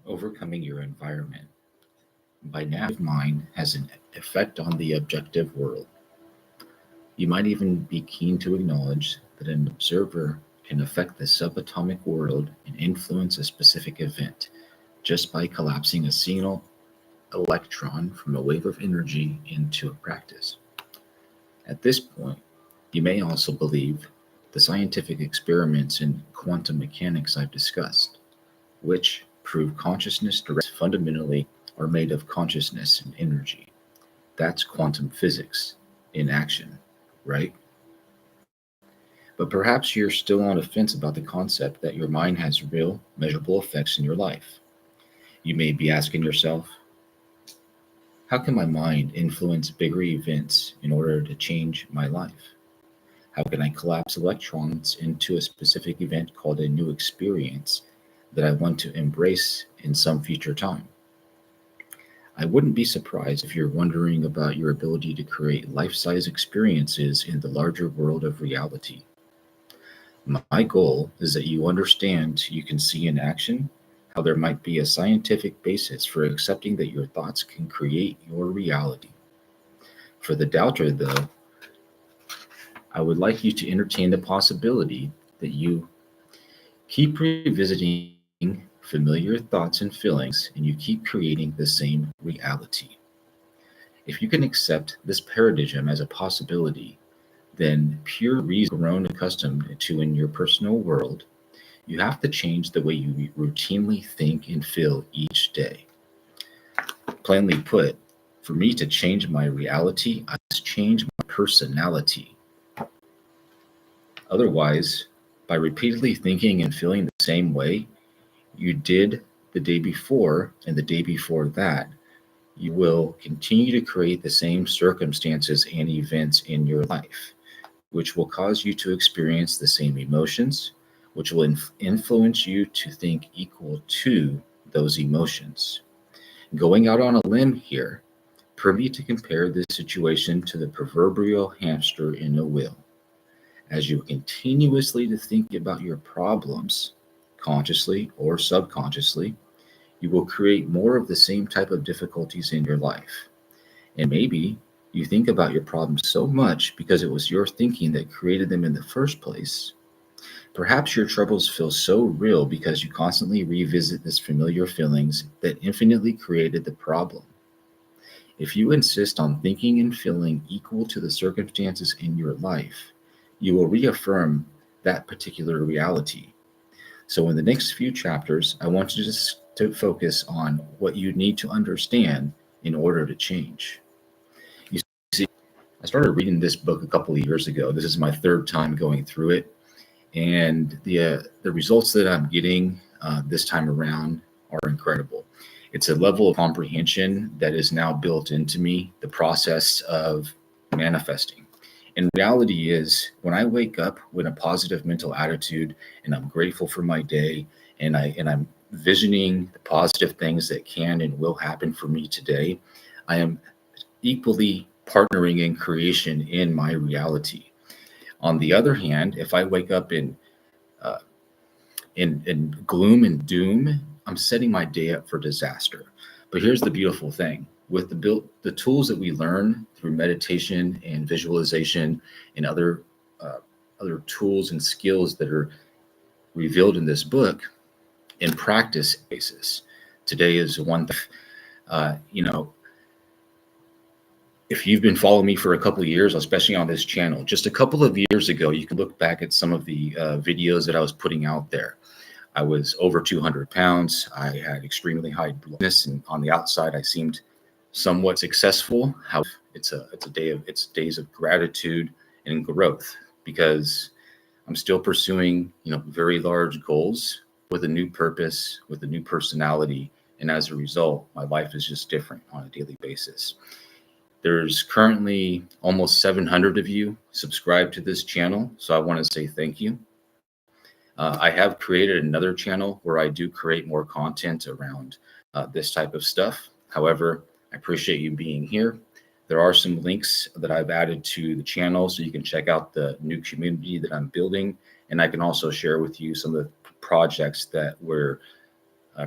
overcoming your environment. By now, mind has an effect on the objective world. You might even be keen to acknowledge that an observer can affect the subatomic world and influence a specific event just by collapsing a single electron from a wave of energy into a practice. At this point, you may also believe the scientific experiments in quantum mechanics I've discussed, which prove consciousness directs fundamentally are made of consciousness and energy. That's quantum physics in action, right? But perhaps you're still on the fence about the concept that your mind has real, measurable effects in your life. You may be asking yourself, how can my mind influence bigger events in order to change my life? How can I collapse electrons into a specific event called a new experience that I want to embrace in some future time? I wouldn't be surprised if you're wondering about your ability to create life-size experiences in the larger world of reality. My goal is that you understand you can see in action how there might be a scientific basis for accepting that your thoughts can create your reality. For the doubter, though, I would like you to entertain the possibility that you keep revisiting familiar thoughts and feelings and you keep creating the same reality. If you can accept this paradigm as a possibility, then pure reason grown accustomed to in your personal world, you have to change the way you routinely think and feel each day. Plainly put, for me to change my reality, I must change my personality. Otherwise, by repeatedly thinking and feeling the same way you did the day before and the day before that, you will continue to create the same circumstances and events in your life, which will cause you to experience the same emotions, which will influence you to think equal to those emotions. Going out on a limb here, permit me to compare this situation to the proverbial hamster in a wheel. As you continuously to think about your problems, consciously or subconsciously, you will create more of the same type of difficulties in your life. And maybe you think about your problems so much because it was your thinking that created them in the first place. Perhaps your troubles feel so real because you constantly revisit these familiar feelings that infinitely created the problem. If you insist on thinking and feeling equal to the circumstances in your life, you will reaffirm that particular reality. So in the next few chapters, I want you to focus on what you need to understand in order to change. You see, I started reading this book a couple of years ago. This is my third time going through it. And the results that I'm getting this time around are incredible. It's a level of comprehension that is now built into me, the process of manifesting. And reality is, when I wake up with a positive mental attitude and I'm grateful for my day and I'm visioning the positive things that can and will happen for me today, I am equally partnering in creation in my reality. On the other hand, if I wake up uh, in gloom and doom, I'm setting my day up for disaster. But here's the beautiful thing: with the tools that we learn through meditation and visualization and uh, other tools and skills that are revealed in this book, in practice basis. Today is one. Uh, you know, if you've been following me for a couple of years, especially on this channel, just a couple of years ago, you can look back at some of the videos that I was putting out there. I was over 200 pounds. I had extremely high blood pressure, and on the outside, I seemed somewhat successful. How it's days of gratitude and growth, because I'm still pursuing, very large goals with a new purpose, with a new personality, and as a result, my life is just different on a daily basis. There's currently almost 700 of you subscribed to this channel, so I want to say thank you. I have created another channel where I do create more content around this type of stuff. However, I appreciate you being here. There are some links that I've added to the channel so you can check out the new community that I'm building, and I can also share with you some of the projects that we're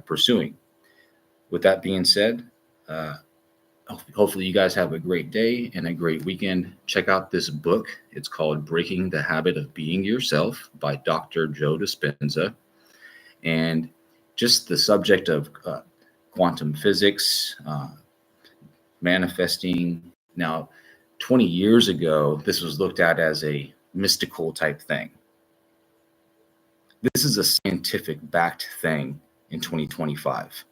pursuing. With that being said, uh, hopefully you guys have a great day and a great weekend. Check out this book. It's called Breaking the Habit of Being Yourself by Dr. Joe Dispenza. And just the subject of quantum physics, manifesting. Now, 20 years ago, this was looked at as a mystical type thing. This is a scientific backed thing in 2025.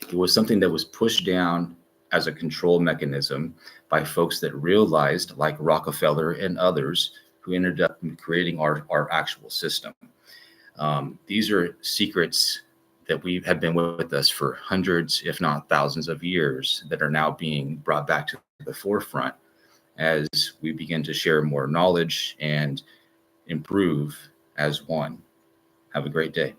It was something that was pushed down as a control mechanism by folks that realized, like Rockefeller and others, who ended up creating our actual system. These are secrets that we have been with us for hundreds, if not thousands of years, that are now being brought back to the forefront as we begin to share more knowledge and improve as one. Have a great day.